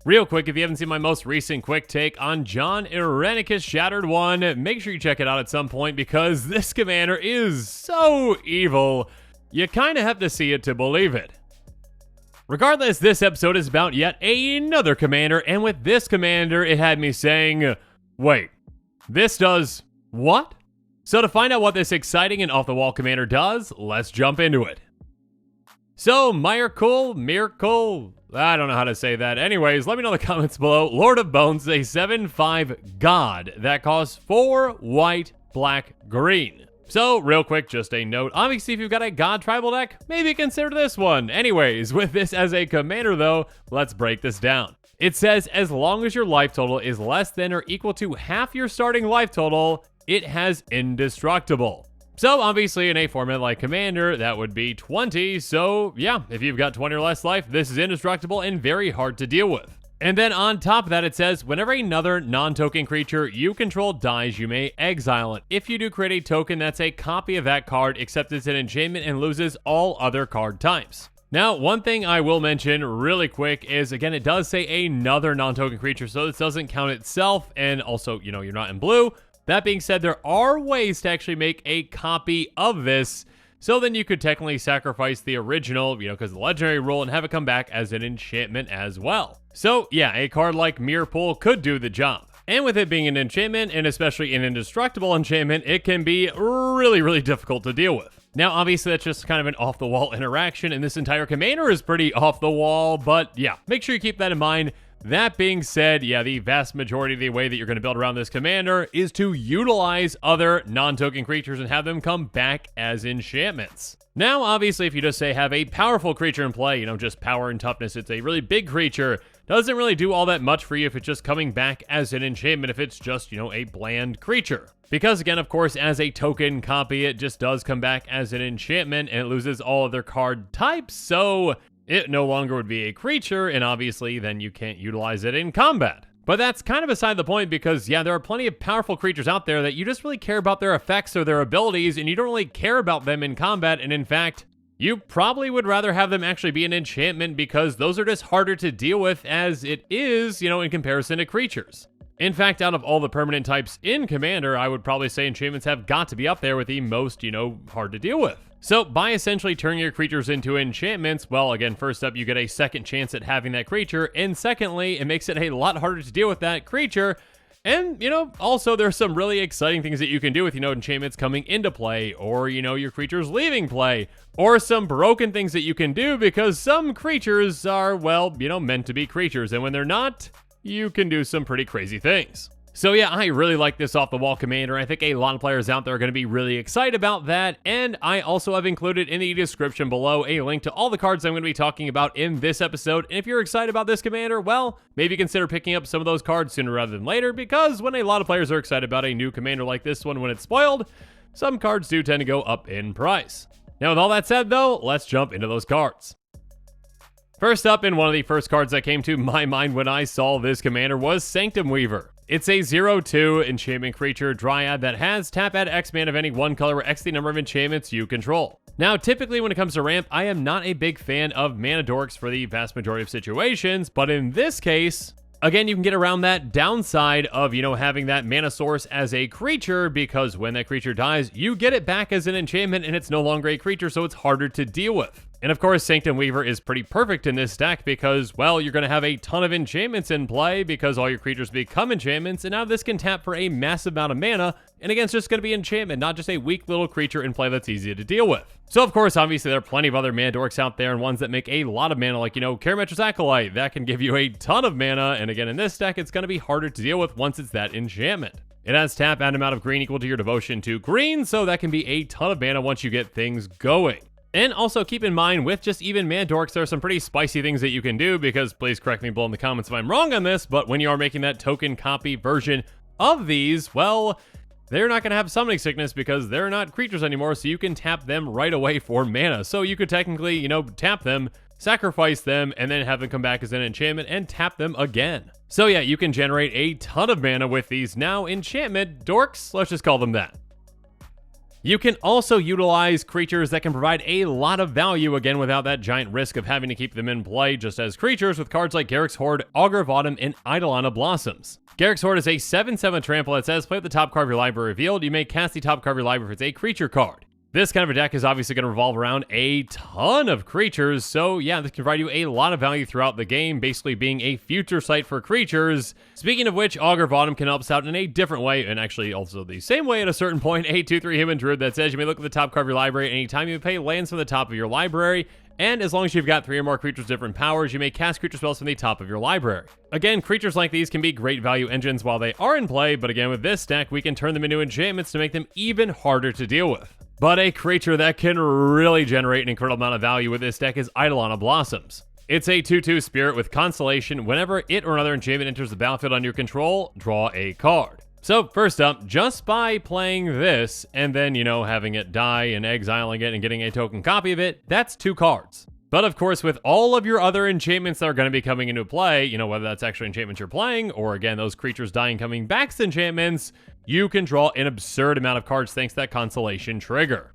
Real quick, if you haven't seen my most recent quick take on John Irenicus Shattered One, make sure you check it out at some point because this commander is so evil, you kind of have to see it to believe it. Regardless, this episode is about yet another commander, and with this commander, it had me saying, wait, this does what? So to find out what this exciting and off-the-wall commander does, let's jump into it. So, Myrkul, I don't know how to say that. Anyways, let me know in the comments below. Lord of Bones is a 7/5 god that costs 4 white, black, green. So, real quick, just a note. Obviously, if you've got a god tribal deck, maybe consider this one. Anyways, with this as a commander though, let's break this down. It says, as long as your life total is less than or equal to half your starting life total, it has indestructible. So obviously in a format like Commander, that would be 20. So yeah, if you've got 20 or less life, this is indestructible and very hard to deal with. And then on top of that, it says, whenever another non-token creature you control dies, you may exile it. If you do create a token that's a copy of that card, except it's an enchantment and loses all other card types. Now, one thing I will mention really quick is, again, it does say another non-token creature, so this doesn't count itself, and also, you know, you're not in blue. That being said, there are ways to actually make a copy of this, so then you could technically sacrifice the original, you know, because the legendary rule, and have it come back as an enchantment as well. So yeah, a card like Myrkul could do the job. And with it being an enchantment, and especially an indestructible enchantment, it can be really difficult to deal with. Now, obviously, that's just kind of an off-the-wall interaction, and this entire commander is pretty off-the-wall, but yeah, make sure you keep that in mind. That being said, yeah, the vast majority of the way that you're going to build around this commander is to utilize other non-token creatures and have them come back as enchantments. Now, obviously, if you just say have a powerful creature in play, you know, just power and toughness, it's a really big creature, doesn't really do all that much for you if it's just coming back as an enchantment, if it's just, you know, a bland creature. Because again, of course, as a token copy, it just does come back as an enchantment and it loses all other card types, so it no longer would be a creature, and obviously then you can't utilize it in combat. But that's kind of beside the point because, yeah, there are plenty of powerful creatures out there that you just really care about their effects or their abilities, and you don't really care about them in combat, and in fact, you probably would rather have them actually be an enchantment because those are just harder to deal with as it is, you know, in comparison to creatures. In fact, out of all the permanent types in Commander, I would probably say enchantments have got to be up there with the most, you know, hard to deal with. So by essentially turning your creatures into enchantments, well, again, first up, you get a second chance at having that creature, and secondly, it makes it a lot harder to deal with that creature. And, you know, also there's some really exciting things that you can do with, you know, enchantments coming into play, or, you know, your creatures leaving play, or some broken things that you can do because some creatures are, well, you know, meant to be creatures, and when they're not, you can do some pretty crazy things. So yeah, I really like this off-the-wall commander. I think a lot of players out there are going to be really excited about that, and I also have included in the description below a link to all the cards I'm going to be talking about in this episode, and if you're excited about this commander, well, maybe consider picking up some of those cards sooner rather than later, because when a lot of players are excited about a new commander like this one when it's spoiled, some cards do tend to go up in price. Now with all that said though, let's jump into those cards. First up, and one of the first cards that came to my mind when I saw this commander was Sanctum Weaver. It's a 0/2 enchantment creature dryad that has tap add X mana of any one color or X the number of enchantments you control. Now, typically when it comes to ramp, I am not a big fan of mana dorks for the vast majority of situations, but in this case, again, you can get around that downside of, you know, having that mana source as a creature, because when that creature dies, you get it back as an enchantment and it's no longer a creature, so it's harder to deal with. And of course, Sanctum Weaver is pretty perfect in this deck because, well, you're going to have a ton of enchantments in play because all your creatures become enchantments, and now this can tap for a massive amount of mana, and again, it's just going to be enchantment, not just a weak little creature in play that's easy to deal with. So of course, obviously, there are plenty of other mana dorks out there and ones that make a lot of mana, like, you know, Karametra's Acolyte, that can give you a ton of mana, and again, in this deck, it's going to be harder to deal with once it's that enchantment. It has tap and amount of green equal to your devotion to green, so that can be a ton of mana once you get things going. And also keep in mind, with just even mana dorks, there are some pretty spicy things that you can do, because please correct me below in the comments if I'm wrong on this, but when you are making that token copy version of these, well, they're not going to have summoning sickness because they're not creatures anymore, so you can tap them right away for mana. So you could technically, you know, tap them, sacrifice them, and then have them come back as an enchantment and tap them again. So yeah, you can generate a ton of mana with these now enchantment dorks, let's just call them that. You can also utilize creatures that can provide a lot of value, again, without that giant risk of having to keep them in play just as creatures, with cards like Garruk's Horde, Augur of Autumn, and Eidolon of Blossoms. Garruk's Horde is a 7/7 trample that says, play with the top card of your library revealed. You may cast the top card of your library if it's a creature card. This kind of a deck is obviously going to revolve around a ton of creatures, so yeah, this can provide you a lot of value throughout the game, basically being a future sight for creatures. Speaking of which, Augur of Autumn can help us out in a different way, and actually also the same way at a certain point, a 2/3 human druid that says you may look at the top card of your library anytime you pay lands from the top of your library, and as long as you've got 3 or more creatures with different powers, you may cast creature spells from the top of your library. Again, creatures like these can be great value engines while they are in play, but again, with this deck, we can turn them into enchantments to make them even harder to deal with. But a creature that can really generate an incredible amount of value with this deck is Eidolon of Blossoms. It's a 2/2 spirit with Constellation. Whenever it or another enchantment enters the battlefield under your control, draw a card. So first up, just by playing this and then, having it die and exiling it and getting a token copy of it, that's 2 cards. But of course, with all of your other enchantments that are going to be coming into play, whether that's actually enchantments you're playing, or again, those creatures dying coming back as enchantments, you can draw an absurd amount of cards thanks to that Constellation trigger.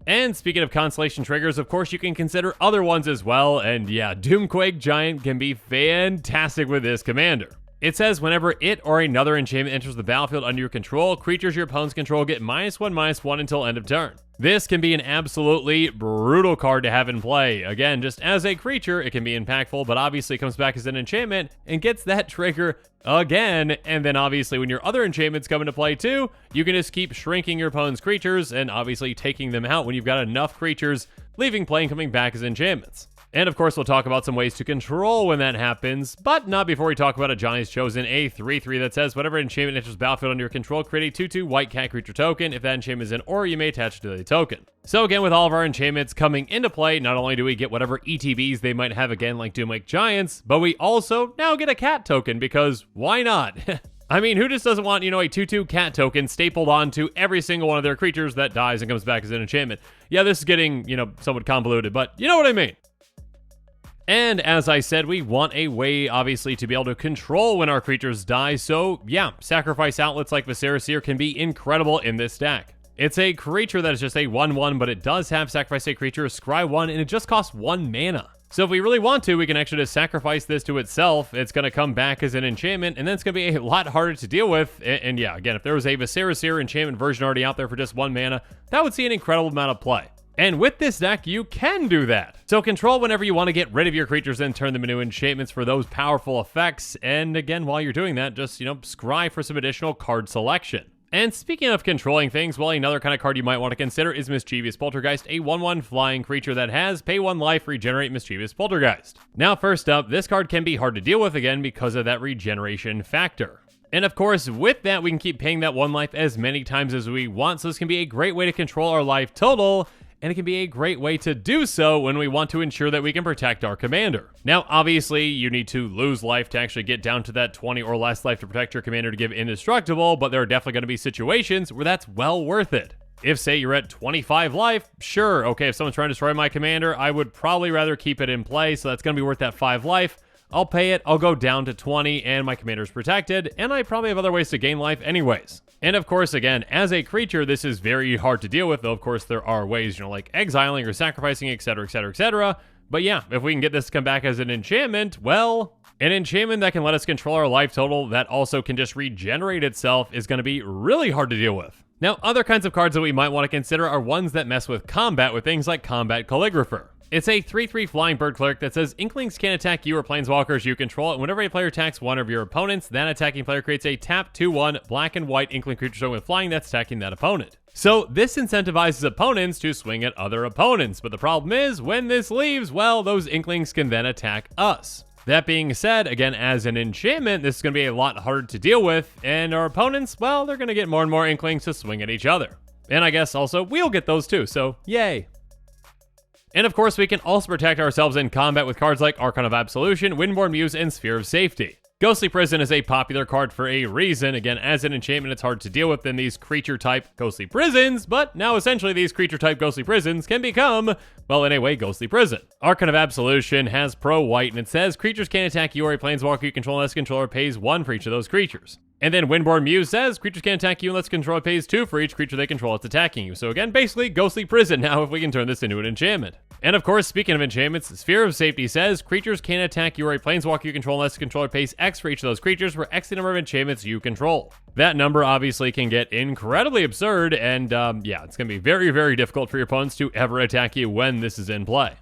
And speaking of Constellation triggers, of course, you can consider other ones as well, and yeah, Doomquake Giant can be fantastic with this commander. It says whenever it or another enchantment enters the battlefield under your control, creatures your opponents control get -1/-1 until end of turn. This can be an absolutely brutal card to have in play. Again, just as a creature, it can be impactful, but obviously it comes back as an enchantment and gets that trigger again. And then obviously when your other enchantments come into play too, you can just keep shrinking your opponent's creatures and obviously taking them out when you've got enough creatures leaving play and coming back as enchantments. And of course, we'll talk about some ways to control when that happens, but not before we talk about a Johnny's Chosen, a 3/3 that says, whatever enchantment enters the battlefield under your control, create a 2/2 white cat creature token. If that enchantment is in aura, you may attach it to the token. So again, with all of our enchantments coming into play, not only do we get whatever ETBs they might have again, like Doomquake Giants, but we also now get a cat token, because why not? I mean, who just doesn't want, a 2/2 cat token stapled onto every single one of their creatures that dies and comes back as an enchantment? Yeah, this is getting, somewhat convoluted, but you know what I mean. And as I said, we want a way, obviously, to be able to control when our creatures die. So yeah, sacrifice outlets like Viserys Seer can be incredible in this deck. It's a creature that is just a 1/1, but it does have sacrifice a creature, scry 1, and it just costs 1 mana. So if we really want to, we can actually just sacrifice this to itself. It's going to come back as an enchantment, and then it's going to be a lot harder to deal with. And yeah, again, if there was a Viserys Seer enchantment version already out there for just 1 mana, that would see an incredible amount of play. And with this deck, you can do that. So control whenever you want to get rid of your creatures and turn them into enchantments for those powerful effects. And again, while you're doing that, just, scry for some additional card selection. And speaking of controlling things, well, another kind of card you might want to consider is Mischievous Poltergeist, a 1/1 flying creature that has pay 1 life, regenerate Mischievous Poltergeist. Now, first up, this card can be hard to deal with again because of that regeneration factor. And of course, with that, we can keep paying that 1 life as many times as we want, so this can be a great way to control our life total, and it can be a great way to do so when we want to ensure that we can protect our commander. Now, obviously, you need to lose life to actually get down to that 20 or less life to protect your commander to give indestructible, but there are definitely going to be situations where that's well worth it. If, say, you're at 25 life, sure, okay, if someone's trying to destroy my commander, I would probably rather keep it in play, so that's going to be worth that 5 life. I'll pay it, I'll go down to 20, and my commander's protected, and I probably have other ways to gain life anyways. And of course, again, as a creature, this is very hard to deal with, though of course there are ways, like exiling or sacrificing, etc, etc, etc. But yeah, if we can get this to come back as an enchantment, well, an enchantment that can let us control our life total that also can just regenerate itself is going to be really hard to deal with. Now, other kinds of cards that we might want to consider are ones that mess with combat with things like Combat Calligrapher. It's a 3/3 flying bird cleric that says Inklings can attack you or planeswalkers you control, and whenever a player attacks one of your opponents, that attacking player creates a tap 2/1 black and white Inkling creature shown with flying that's attacking that opponent. So this incentivizes opponents to swing at other opponents, but the problem is, when this leaves, well, those Inklings can then attack us. That being said, again, as an enchantment, this is going to be a lot harder to deal with, and our opponents, well, they're going to get more and more Inklings to swing at each other. And I guess also, we'll get those too, so yay. And of course, we can also protect ourselves in combat with cards like Archon of Absolution, Windborn Muse, and Sphere of Safety. Ghostly Prison is a popular card for a reason. Again, as an enchantment, it's hard to deal with in these creature-type Ghostly Prisons, but now essentially these creature-type Ghostly Prisons can become, well, in a way, Ghostly Prison. Archon of Absolution has pro-white, and it says creatures can't attack you or a planeswalker you control unless the controller pays 1 for each of those creatures. And then Windborn Muse says, creatures can attack you unless controller pays 2 for each creature they control that's attacking you. So again, basically, Ghostly Prison now if we can turn this into an enchantment. And of course, speaking of enchantments, Sphere of Safety says, creatures can attack you or a planeswalker you control unless the controller pays X for each of those creatures for X the number of enchantments you control. That number obviously can get incredibly absurd, and yeah, it's going to be very, very difficult for your opponents to ever attack you when this is in play.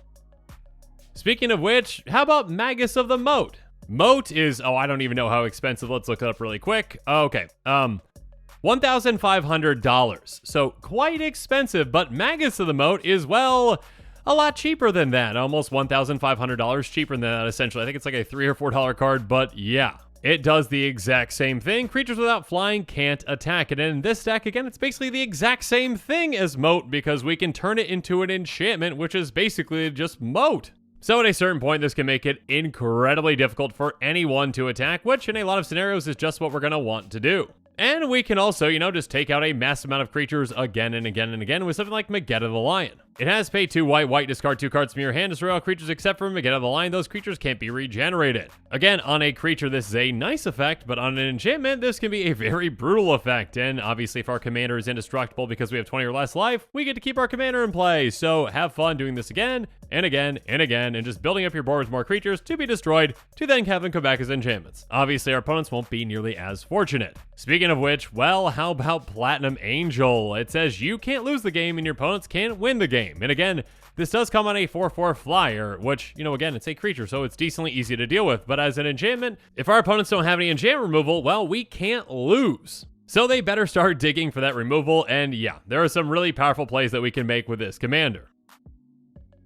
Speaking of which, how about Magus of the Moat? Moat is, oh, I don't even know how expensive. Let's look it up really quick. Okay, $1,500. So quite expensive, but Magus of the Moat is, well, a lot cheaper than that. Almost $1,500 cheaper than that, essentially. I think it's like a $3 or $4 card, but yeah. It does the exact same thing. Creatures without flying can't attack. And in this deck, again, it's basically the exact same thing as Moat because we can turn it into an enchantment, which is basically just Moat. So at a certain point, this can make it incredibly difficult for anyone to attack, which in a lot of scenarios is just what we're going to want to do. And we can also, just take out a massive amount of creatures again and again and again with something like Megiddo the Lion. It has pay 2 white, discard 2 cards from your hand, destroy all creatures except for Megiddo the Lion. Those creatures can't be regenerated. Again, on a creature, this is a nice effect, but on an enchantment, this can be a very brutal effect. And obviously, if our commander is indestructible because we have 20 or less life, we get to keep our commander in play. So have fun doing this again and again and again, and just building up your board with more creatures to be destroyed to then have them come back as enchantments. Obviously, our opponents won't be nearly as fortunate. Speaking of which, well, how about Platinum Angel? It says you can't lose the game and your opponents can't win the game. And again, this does come on a 4/4 flyer, which, again, it's a creature, so it's decently easy to deal with. But as an enchantment, if our opponents don't have any enchantment removal, well, we can't lose. So they better start digging for that removal, and yeah, there are some really powerful plays that we can make with this commander.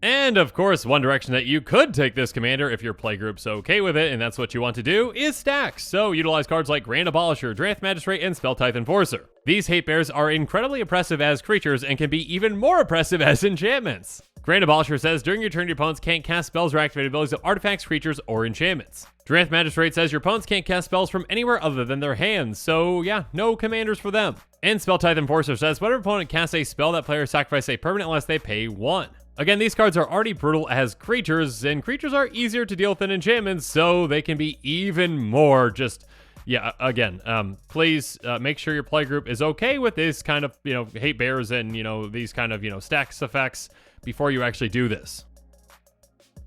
And of course, one direction that you could take this commander if your playgroup's okay with it, and that's what you want to do, is Stax. So utilize cards like Grand Abolisher, Dranth Magistrate, and Spelltithe Enforcer. These hate bears are incredibly oppressive as creatures and can be even more oppressive as enchantments. Grand Abolisher says, during your turn, your opponents can't cast spells or activate abilities of artifacts, creatures, or enchantments. Dranth Magistrate says your opponents can't cast spells from anywhere other than their hands, so yeah, no commanders for them. And Spelltithe Enforcer says, whenever an opponent casts a spell, that player sacrifices a permanent unless they pay 1. Again, these cards are already brutal as creatures, and creatures are easier to deal with than enchantments, so they can be even more just, yeah, again, please make sure your playgroup is okay with this kind of, hate bears and, these kind of, Stax effects before you actually do this.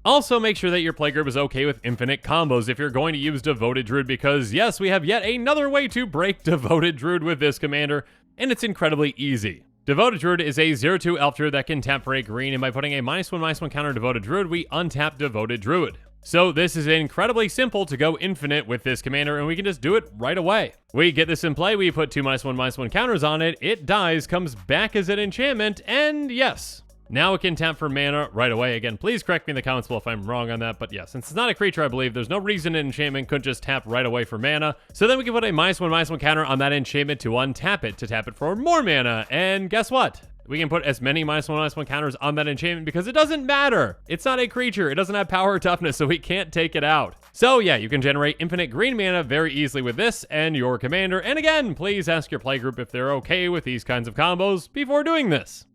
Also, make sure that your playgroup is okay with infinite combos if you're going to use Devoted Druid, because yes, we have yet another way to break Devoted Druid with this commander, and it's incredibly easy. Devoted Druid is a 0/2 elf druid that can tap for a green, and by putting a -1/-1 counter on Devoted Druid, we untap Devoted Druid. So this is incredibly simple to go infinite with this commander, and we can just do it right away. We get this in play, we put 2 -1/-1 counters on it, it dies, comes back as an enchantment, and yes. Now it can tap for mana right away. Again, please correct me in the comments below if I'm wrong on that, but yeah, since it's not a creature, I believe, there's no reason an enchantment couldn't just tap right away for mana. So then we can put a -1/-1 counter on that enchantment to untap it, to tap it for more mana, and guess what? We can put as many -1/-1 counters on that enchantment because it doesn't matter. It's not a creature. It doesn't have power or toughness, so we can't take it out. So yeah, you can generate infinite green mana very easily with this and your commander. And again, please ask your playgroup if they're okay with these kinds of combos before doing this.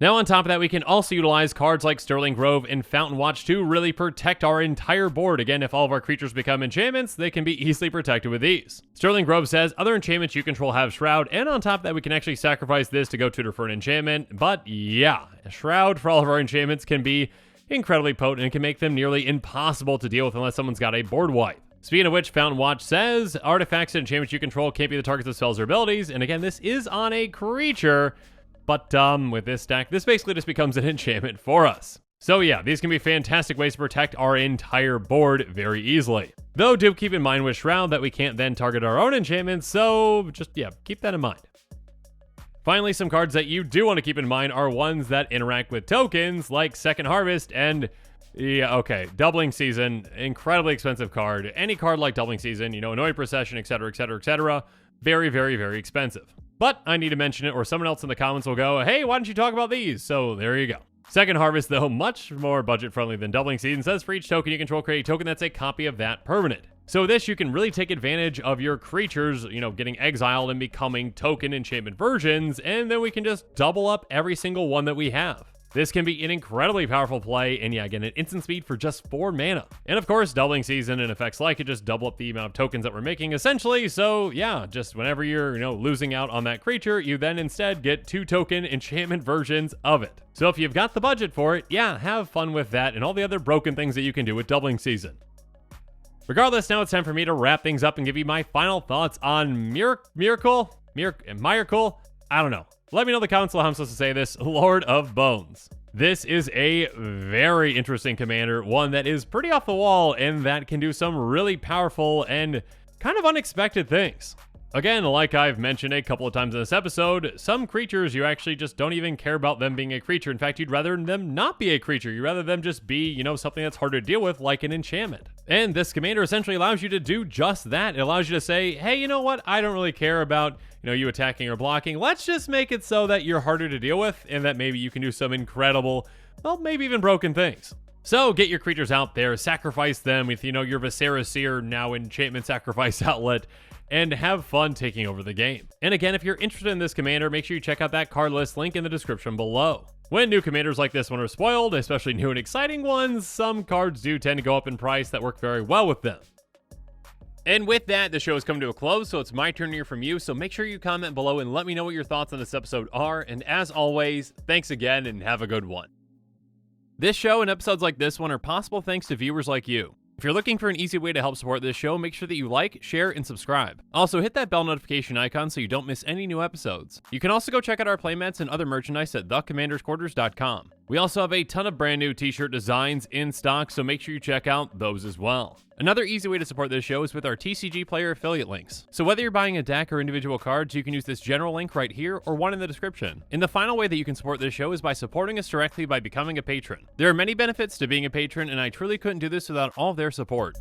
Now on top of that, we can also utilize cards like Sterling Grove and Fountain Watch to really protect our entire board. Again, if all of our creatures become enchantments, they can be easily protected with these. Sterling Grove says, other enchantments you control have Shroud, and on top of that, we can actually sacrifice this to go tutor for an enchantment. But yeah, Shroud for all of our enchantments can be incredibly potent and can make them nearly impossible to deal with unless someone's got a board wipe. Speaking of which, Fountain Watch says, artifacts and enchantments you control can't be the targets of spells or abilities, and again, this is on a creature. But with this deck, this basically just becomes an enchantment for us. So yeah, these can be fantastic ways to protect our entire board very easily. Though do keep in mind with Shroud that we can't then target our own enchantments, so just, yeah, keep that in mind. Finally, some cards that you do want to keep in mind are ones that interact with tokens, like Second Harvest and, yeah, okay, Doubling Season, incredibly expensive card. Any card like Doubling Season, Annoying Procession, etc., etc., etc., very, very, very expensive. But I need to mention it, or someone else in the comments will go, hey, why don't you talk about these? So there you go. Second Harvest, though, much more budget-friendly than Doubling Season, says for each token you control, create a token that's a copy of that permanent. So with this, you can really take advantage of your creatures, getting exiled and becoming token enchantment versions, and then we can just double up every single one that we have. This can be an incredibly powerful play, and yeah, again, an instant speed for just 4 mana. And of course, doubling season and effects like it just double up the amount of tokens that we're making essentially, so yeah, just whenever you're, losing out on that creature, you then instead get 2 token enchantment versions of it. So if you've got the budget for it, yeah, have fun with that and all the other broken things that you can do with doubling season. Regardless, now it's time for me to wrap things up and give you my final thoughts on Myrkul? I don't know. Let me know in the comments below how I'm supposed to say this. Lord of Bones. This is a very interesting commander, one that is pretty off the wall and that can do some really powerful and kind of unexpected things. Again, like I've mentioned a couple of times in this episode, some creatures you actually just don't even care about them being a creature. In fact, you'd rather them not be a creature. You'd rather them just be, something that's hard to deal with, like an enchantment. And this commander essentially allows you to do just that. It allows you to say, hey, you know what? I don't really care about, you attacking or blocking. Let's just make it so that you're harder to deal with and that maybe you can do some incredible, well, maybe even broken things. So get your creatures out there, sacrifice them with, your Viscera Seer, now enchantment sacrifice outlet, and have fun taking over the game. And again, if you're interested in this commander, make sure you check out that card list link in the description below. When new commanders like this one are spoiled, especially new and exciting ones, some cards do tend to go up in price that work very well with them. And with that, the show has come to a close, so it's my turn to hear from you, so make sure you comment below and let me know what your thoughts on this episode are, and as always, thanks again and have a good one. This show and episodes like this one are possible thanks to viewers like you. If you're looking for an easy way to help support this show, make sure that you like, share, and subscribe. Also, hit that bell notification icon so you don't miss any new episodes. You can also go check out our playmats and other merchandise at thecommandersquarters.com. We also have a ton of brand new t-shirt designs in stock, so make sure you check out those as well. Another easy way to support this show is with our TCG player affiliate links. So whether you're buying a deck or individual cards, you can use this general link right here or one in the description. And the final way that you can support this show is by supporting us directly by becoming a patron. There are many benefits to being a patron, and I truly couldn't do this without all of their support.